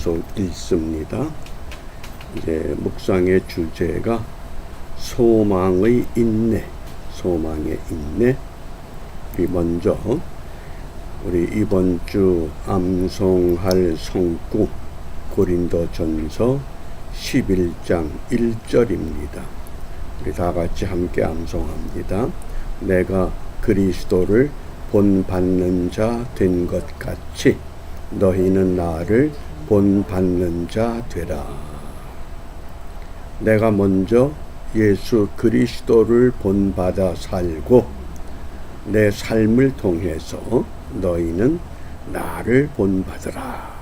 계속 읽습니다. 이제 묵상의 주제가 소망의 인내, 소망의 인내. 우리 먼저 우리 이번 주 암송할 성구 고린도전서 11장 1절입니다. 우리 다 같이 함께 암송합니다. 내가 그리스도를 본받는 자 된 것 같이 너희는 나를 본받는 자 되라. 내가 먼저 예수 그리스도를 본받아 살고 내 삶을 통해서 너희는 나를 본받으라.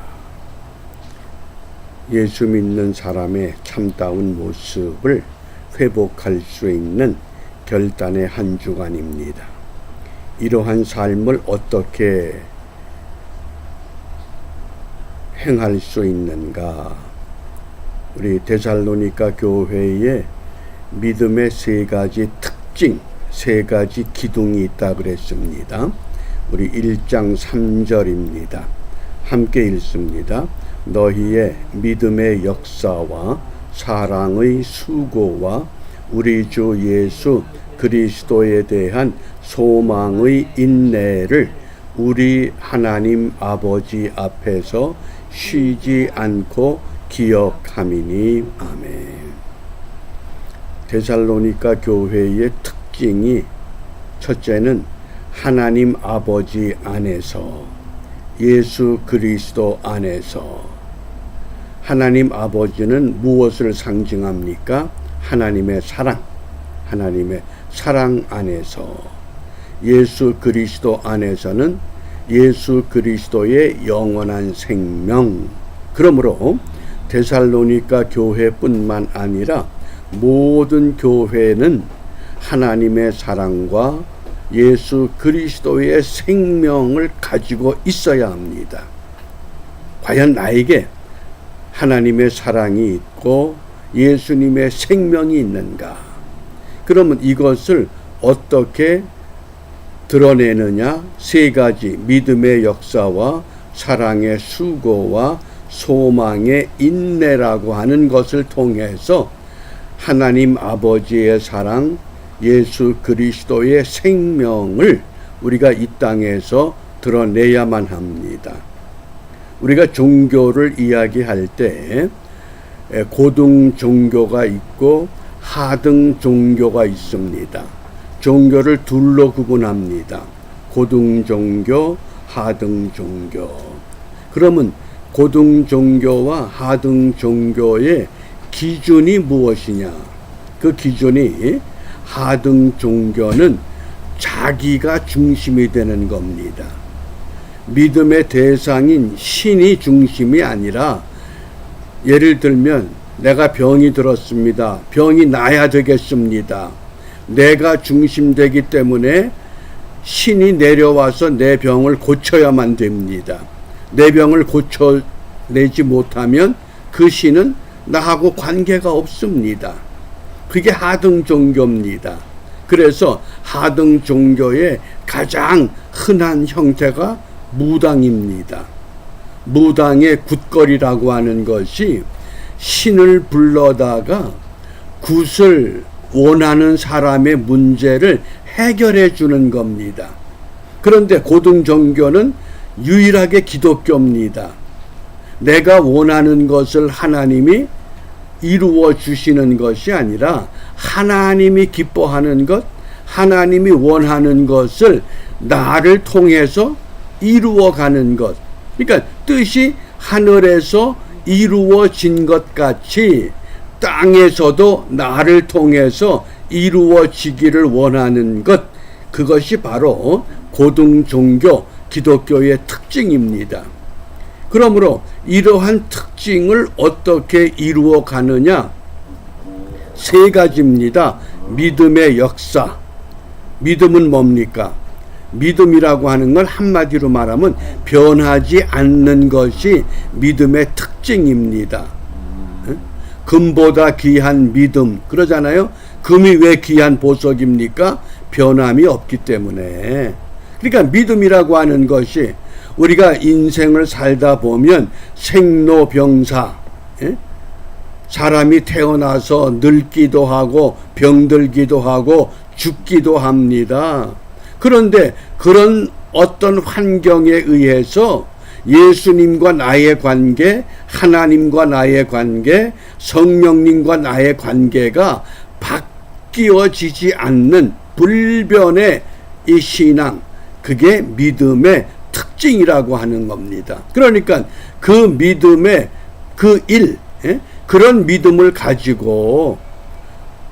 예수 믿는 사람의 참다운 모습을 회복할 수 있는 결단의 한 주간입니다. 이러한 삶을 어떻게 행할 수 있는가? 우리 데살로니가 교회에 믿음의 세 가지 특징, 세 가지 기둥이 있다 그랬습니다. 우리 1장 3절입니다. 함께 읽습니다. 너희의 믿음의 역사와 사랑의 수고와 우리 주 예수 그리스도에 대한 소망의 인내를 우리 하나님 아버지 앞에서 쉬지 않고 기억함이니. 아멘. 데살로니가 교회의 특징이 첫째는 하나님 아버지 안에서, 예수 그리스도 안에서. 하나님 아버지는 무엇을 상징합니까? 하나님의 사랑, 하나님의 사랑 안에서. 예수 그리스도 안에서는 예수 그리스도의 영원한 생명. 그러므로 데살로니가 교회뿐만 아니라 모든 교회는 하나님의 사랑과 예수 그리스도의 생명을 가지고 있어야 합니다. 과연 나에게 하나님의 사랑이 있고 예수님의 생명이 있는가? 그러면 이것을 어떻게 드러내느냐? 세 가지, 믿음의 역사와 사랑의 수고와 소망의 인내라고 하는 것을 통해서 하나님 아버지의 사랑, 예수 그리스도의 생명을 우리가 이 땅에서 드러내야만 합니다. 우리가 종교를 이야기할 때 고등 종교가 있고 하등 종교가 있습니다. 종교를 둘로 구분합니다. 고등 종교, 하등 종교. 그러면 고등 종교와 하등 종교의 기준이 무엇이냐? 그 기준이 하등 종교는 자기가 중심이 되는 겁니다. 믿음의 대상인 신이 중심이 아니라, 예를 들면 내가 병이 들었습니다. 병이 나야 되겠습니다. 내가 중심되기 때문에 신이 내려와서 내 병을 고쳐야만 됩니다. 내 병을 고쳐내지 못하면 그 신은 나하고 관계가 없습니다. 그게 하등 종교입니다. 그래서 하등 종교의 가장 흔한 형태가 무당입니다. 무당의 굿거리라고 하는 것이 신을 불러다가 굿을 원하는 사람의 문제를 해결해 주는 겁니다. 그런데 고등 종교는 유일하게 기독교입니다. 내가 원하는 것을 하나님이 이루어 주시는 것이 아니라 하나님이 기뻐하는 것, 하나님이 원하는 것을 나를 통해서 이루어 가는 것. 그러니까 뜻이 하늘에서 이루어진 것 같이 땅에서도 나를 통해서 이루어지기를 원하는 것. 그것이 바로 고등 종교, 기독교의 특징입니다. 그러므로 이러한 특징을 어떻게 이루어 가느냐? 세 가지입니다. 믿음의 역사. 믿음은 뭡니까? 믿음이라고 하는 걸 한마디로 말하면 변하지 않는 것이 믿음의 특징입니다. 금보다 귀한 믿음, 그러잖아요. 금이 왜 귀한 보석입니까? 변함이 없기 때문에. 그러니까 믿음이라고 하는 것이 우리가 인생을 살다 보면 생로병사, 예? 사람이 태어나서 늙기도 하고 병들기도 하고 죽기도 합니다. 그런데 그런 어떤 환경에 의해서 예수님과 나의 관계, 하나님과 나의 관계, 성령님과 나의 관계가 바뀌어지지 않는 불변의 이 신앙, 그게 믿음의 특징이라고 하는 겁니다. 그러니까 그 믿음의 그 일, 그런 믿음을 가지고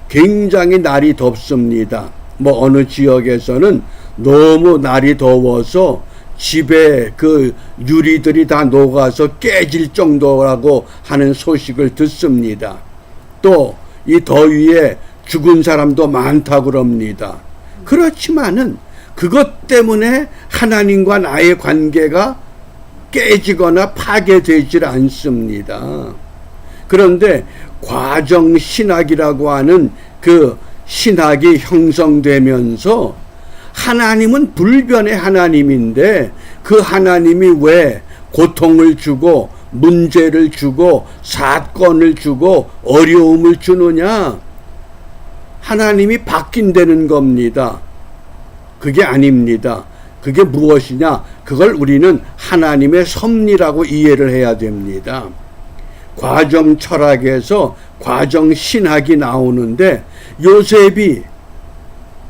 굉장히 날이 덥습니다. 뭐 어느 지역에서는 너무 날이 더워서 집에 그 유리들이 다 녹아서 깨질 정도라고 하는 소식을 듣습니다. 또 이 더위에 죽은 사람도 많다고 그럽니다. 그렇지만은 그것 때문에 하나님과 나의 관계가 깨지거나 파괴되질 않습니다. 그런데 과정신학이라고 하는 그 신학이 형성되면서 하나님은 불변의 하나님인데 그 하나님이 왜 고통을 주고 문제를 주고 사건을 주고 어려움을 주느냐? 하나님이 바뀐다는 겁니다. 그게 아닙니다. 그게 무엇이냐? 그걸 우리는 하나님의 섭리라고 이해를 해야 됩니다. 과정 철학에서 과정 신학이 나오는데 요셉이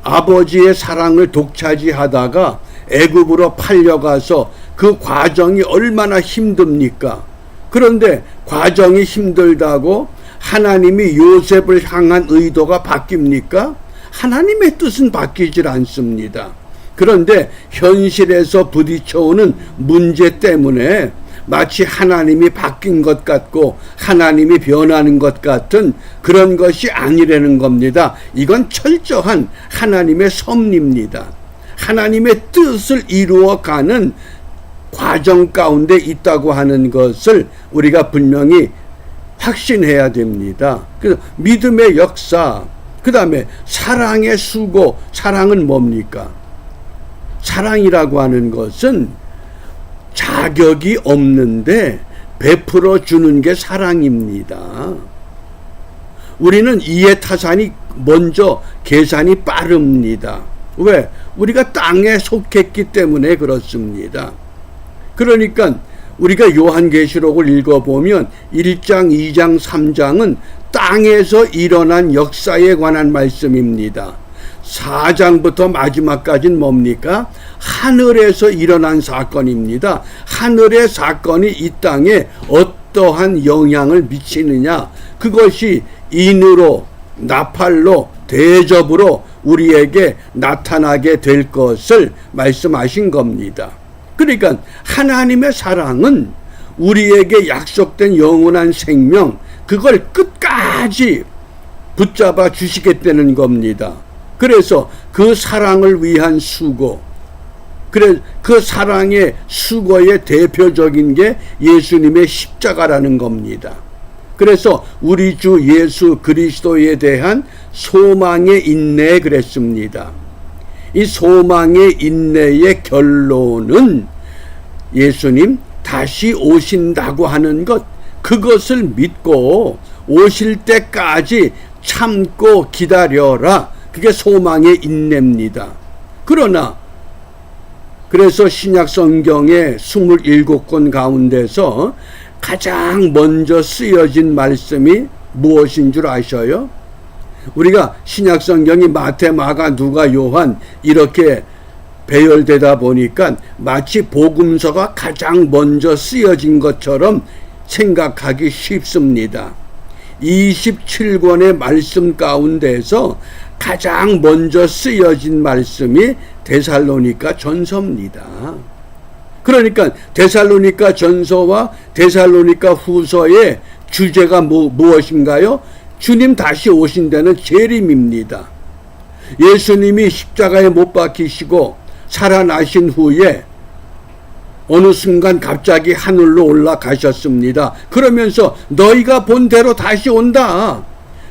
아버지의 사랑을 독차지하다가 애굽으로 팔려가서 그 과정이 얼마나 힘듭니까? 그런데 과정이 힘들다고 하나님이 요셉을 향한 의도가 바뀝니까? 하나님의 뜻은 바뀌질 않습니다. 그런데 현실에서 부딪혀오는 문제 때문에 마치 하나님이 바뀐 것 같고 하나님이 변하는 것 같은 그런 것이 아니라는 겁니다. 이건 철저한 하나님의 섭리입니다. 하나님의 뜻을 이루어가는 과정 가운데 있다고 하는 것을 우리가 분명히 확신해야 됩니다. 그래서 믿음의 역사, 그 다음에 사랑의 수고, 사랑은 뭡니까? 사랑이라고 하는 것은 자격이 없는데 베풀어 주는 게 사랑입니다. 우리는 이해타산이 먼저 계산이 빠릅니다. 왜? 우리가 땅에 속했기 때문에 그렇습니다. 그러니까 우리가 요한계시록을 읽어보면 1장, 2장, 3장은 땅에서 일어난 역사에 관한 말씀입니다. 4장부터 마지막까지는 뭡니까? 하늘에서 일어난 사건입니다. 하늘의 사건이 이 땅에 어떠한 영향을 미치느냐, 그것이 인으로, 나팔로, 대접으로 우리에게 나타나게 될 것을 말씀하신 겁니다. 그러니까 하나님의 사랑은 우리에게 약속된 영원한 생명, 그걸 끝까지 붙잡아 주시겠다는 겁니다. 그래서 그 사랑을 위한 수고, 그 사랑의 수고의 대표적인 게 예수님의 십자가라는 겁니다. 그래서 우리 주 예수 그리스도에 대한 소망의 인내 그랬습니다. 이 소망의 인내의 결론은 예수님 다시 오신다고 하는 것, 그것을 믿고 오실 때까지 참고 기다려라. 그게 소망의 인내입니다. 그러나 그래서 신약 성경의 27권 가운데서 가장 먼저 쓰여진 말씀이 무엇인 줄 아셔요? 우리가 신약 성경이 마태, 마가, 누가, 요한 이렇게 배열되다 보니까 마치 복음서가 가장 먼저 쓰여진 것처럼 생각하기 쉽습니다. 27권의 말씀 가운데서 가장 먼저 쓰여진 말씀이 데살로니가 전서입니다. 그러니까 데살로니가 전서와 데살로니가 후서의 주제가 무엇인가요? 주님 다시 오신다는 재림입니다. 예수님이 십자가에 못 박히시고 살아나신 후에 어느 순간 갑자기 하늘로 올라가셨습니다. 그러면서 너희가 본 대로 다시 온다.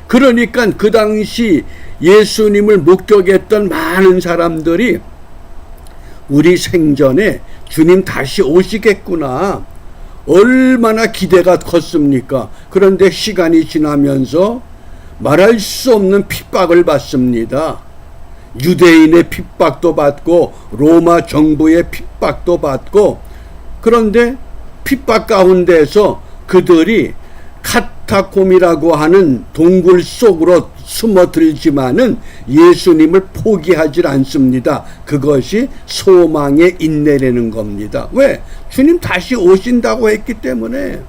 그러니까 그 당시 예수님을 목격했던 많은 사람들이 우리 생전에 주님 다시 오시겠구나. 얼마나 기대가 컸습니까? 그런데 시간이 지나면서 말할 수 없는 핍박을 받습니다. 유대인의 핍박도 받고 로마 정부의 핍박도 받고, 그런데 핍박 가운데서 그들이 카타콤이라고 하는 동굴 속으로 숨어들지만은 예수님을 포기하지 않습니다. 그것이 소망의 인내라는 겁니다. 왜? 주님 다시 오신다고 했기 때문에.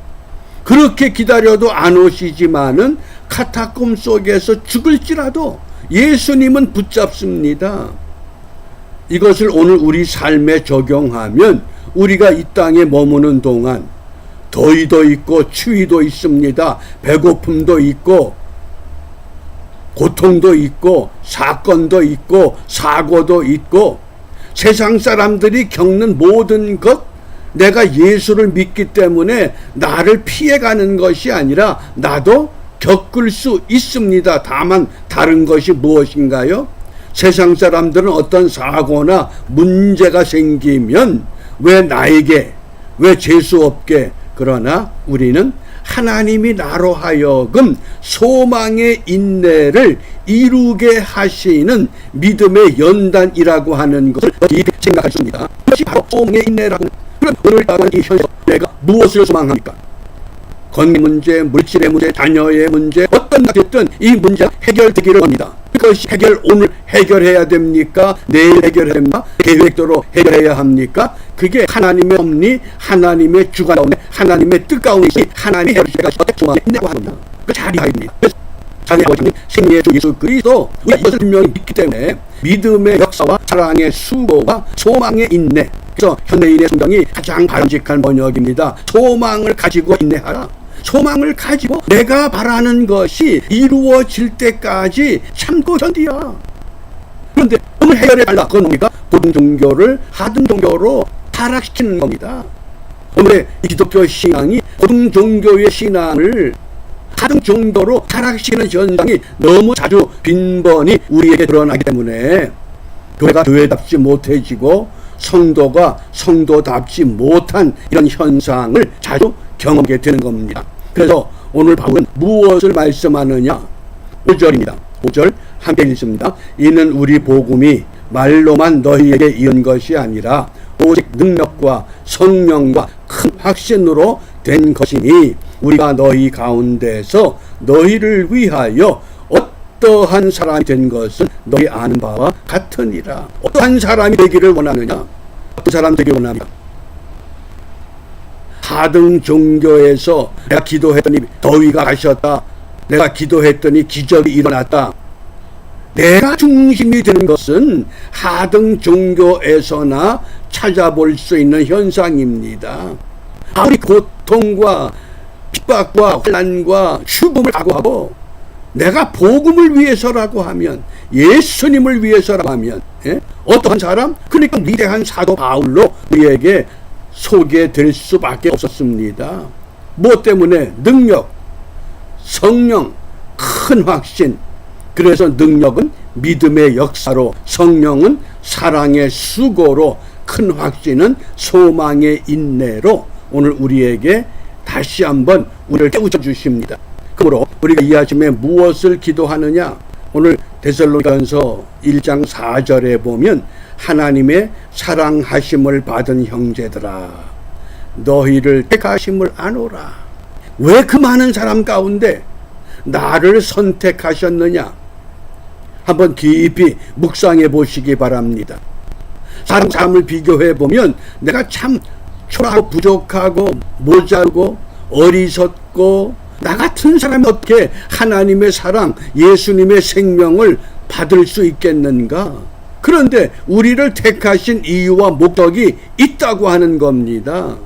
그렇게 기다려도 안 오시지만은 카타콤 속에서 죽을지라도 예수님은 붙잡습니다. 이것을 오늘 우리 삶에 적용하면 우리가 이 땅에 머무는 동안 더위도 있고 추위도 있습니다. 배고픔도 있고 고통도 있고 사건도 있고 사고도 있고, 세상 사람들이 겪는 모든 것, 내가 예수를 믿기 때문에 나를 피해가는 것이 아니라 나도 겪을 수 있습니다. 다만 다른 것이 무엇인가요? 세상 사람들은 어떤 사고나 문제가 생기면 왜 나에게, 왜 재수 없게, 그러나 우리는 하나님이 나로 하여금 소망의 인내를 이루게 하시는 믿음의 연단이라고 하는 것을 깊이 생각할 수 있습니다. 그것이 바로 소망의 인내라고. 그럼 오늘 당한 이 현실, 내가 무엇을 소망합니까? 건강 문제, 물질의 문제, 자녀의 문제, 어떤 것이든 이 문제가 해결되기를 원합니다. 그것이 오늘 해결해야 됩니까? 내일 해결해야 됩니까? 계획대로 해결해야 합니까? 그게 하나님의 섭리, 하나님의 주관 가운데, 하나님의 뜻 가운데 하나님의 해결책가 소망의 인내라고 합니다. 그 자리하입니다. 자기 아버지님 생리의 주 예수 그리스도, 우리가 이것을 분명히 믿기 때문에 믿음의 역사와 사랑의 수고와 소망의 인내. 그래서 현대인의 성경이 가장 바람직한 번역입니다. 소망을 가지고 인내하라. 소망을 가지고 내가 바라는 것이 이루어질 때까지 참고 견디라. 그런데 오늘 해결해 달라. 그건 뭡니까? 고등 종교를 하등 종교로 타락시키는 겁니다. 오늘의 기독교 신앙이 고등 종교의 신앙을 하등 종교로 타락시키는 현상이 너무 자주 빈번히 우리에게 드러나기 때문에 교회가 교회답지 못해지고 성도가 성도답지 못한 이런 현상을 자주 경험하게 되는 겁니다. 그래서 오늘 바울은 무엇을 말씀하느냐? 5절입니다. 5절 함께 읽습니다. 이는 우리 복음이 말로만 너희에게 이은 것이 아니라 오직 능력과 성령과 큰 확신으로 된 것이니 우리가 너희 가운데서 너희를 위하여 어떠한 사람이 된 것은 너희 아는 바와 같으니라. 어떠한 사람이 되기를 원하느냐? 어떤 사람 되기를 원합니다. 하등 종교에서 내가 기도했더니 더위가 가셨다, 내가 기도했더니 기적이 일어났다, 내가 중심이 되는 것은 하등 종교에서나 찾아볼 수 있는 현상입니다. 아무리 고통과 핍박과 혼란과 죽음을 각오하고 내가 복음을 위해서라고 하면, 예수님을 위해서라고 하면, 어떠한 사람? 그러니까 위대한 사도 바울로 우리에게 소개될 수밖에 없었습니다. 무엇 때문에? 능력, 성령, 큰 확신. 그래서 능력은 믿음의 역사로, 성령은 사랑의 수고로, 큰 확신은 소망의 인내로 오늘 우리에게 다시 한번 우리를 깨우쳐 주십니다. 그러므로 우리가 이 아침에 무엇을 기도하느냐? 오늘 데살로니가전서 1장 4절에 보면 하나님의 사랑하심을 받은 형제들아 너희를 택하심을 아노라. 왜 그 많은 사람 가운데 나를 선택하셨느냐? 한번 깊이 묵상해 보시기 바랍니다. 사람 삶을 비교해 보면 내가 참 초라하고 부족하고 모자르고 어리석고 나 같은 사람이 어떻게 하나님의 사랑, 예수님의 생명을 받을 수 있겠는가? 그런데 우리를 택하신 이유와 목적이 있다고 하는 겁니다.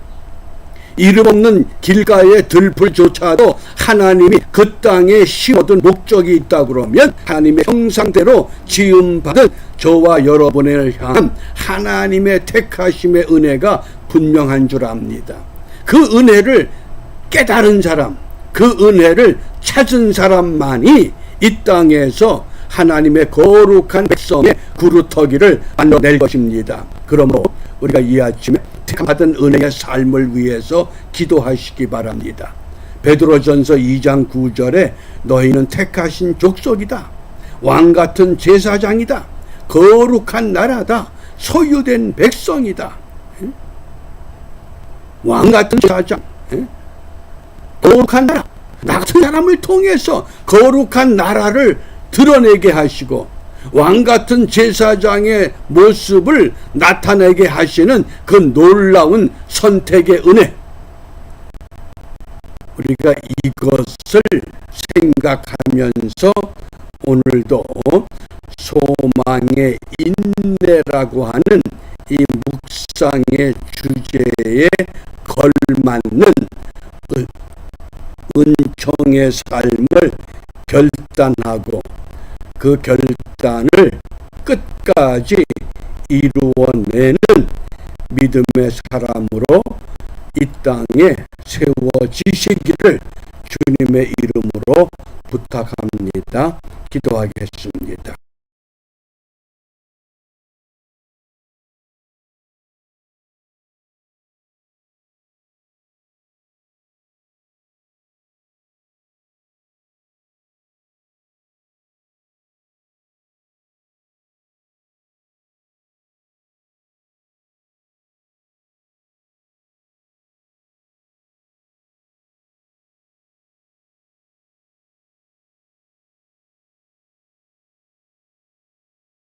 이름 없는 길가의 들풀조차도 하나님이 그 땅에 심어둔 목적이 있다 그러면 하나님의 형상대로 지음받은 저와 여러분을 향한 하나님의 택하심의 은혜가 분명한 줄 압니다. 그 은혜를 깨달은 사람, 그 은혜를 찾은 사람만이 이 땅에서 하나님의 거룩한 백성의 구루터기를 만들어낼 것입니다. 그러므로 우리가 이 아침에 받은 은혜의 삶을 위해서 기도하시기 바랍니다. 베드로전서 2장 9절에 너희는 택하신 족속이다. 왕같은 제사장이다. 거룩한 나라다. 소유된 백성이다. 왕같은 제사장, 거룩한 나라, 나 같은 사람을 통해서 거룩한 나라를 드러내게 하시고 왕같은 제사장의 모습을 나타내게 하시는 그 놀라운 선택의 은혜, 우리가 이것을 생각하면서 오늘도 소망의 인내라고 하는 이 묵상의 주제에 걸맞는 은총의 삶을 결단하고 그 결단을 끝까지 이루어내는 믿음의 사람으로 이 땅에 세워지시기를 주님의 이름으로 부탁합니다. 기도하겠습니다.